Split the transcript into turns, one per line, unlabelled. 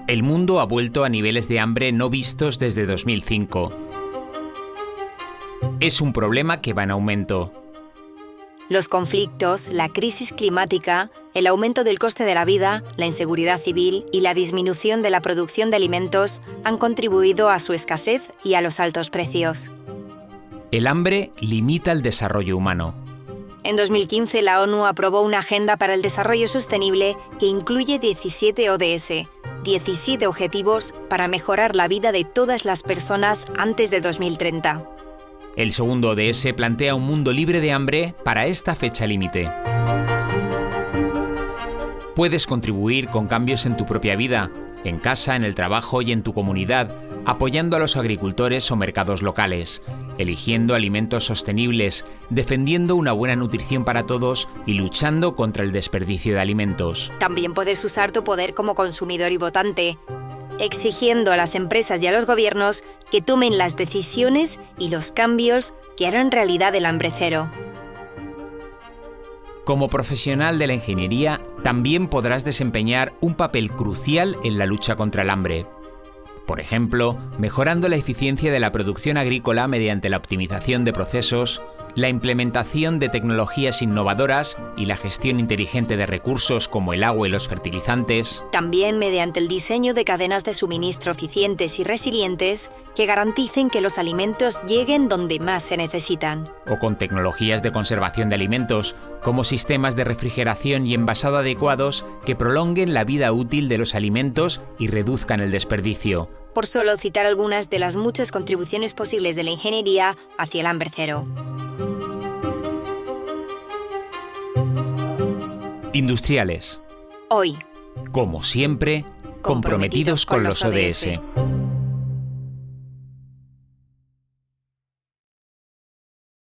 El mundo ha vuelto a niveles de hambre no vistos desde 2005. Es un problema que va en aumento.
Los conflictos, la crisis climática, el aumento del coste de la vida, la inseguridad civil y la disminución de la producción de alimentos han contribuido a su escasez y a los altos precios.
El hambre limita el desarrollo humano.
En 2015, la ONU aprobó una Agenda para el Desarrollo Sostenible que incluye 17 ODS, 17 objetivos para mejorar la vida de todas las personas antes de 2030.
El segundo ODS plantea un mundo libre de hambre para esta fecha límite. Puedes contribuir con cambios en tu propia vida, en casa, en el trabajo y en tu comunidad, apoyando a los agricultores o mercados locales, eligiendo alimentos sostenibles, defendiendo una buena nutrición para todos y luchando contra el desperdicio de alimentos.
También puedes usar tu poder como consumidor y votante, exigiendo a las empresas y a los gobiernos que tomen las decisiones y los cambios que harán realidad el hambre cero.
Como profesional de la ingeniería, también podrás desempeñar un papel crucial en la lucha contra el hambre. Por ejemplo, mejorando la eficiencia de la producción agrícola mediante la optimización de procesos, la implementación de tecnologías innovadoras y la gestión inteligente de recursos como el agua y los fertilizantes.
También mediante el diseño de cadenas de suministro eficientes y resilientes que garanticen que los alimentos lleguen donde más se necesitan.
O con tecnologías de conservación de alimentos, como sistemas de refrigeración y envasado adecuados que prolonguen la vida útil de los alimentos y reduzcan el desperdicio.
Por solo citar algunas de las muchas contribuciones posibles de la ingeniería hacia el hambre cero.
Industriales.
Hoy,
Como siempre, comprometidos con los ODS.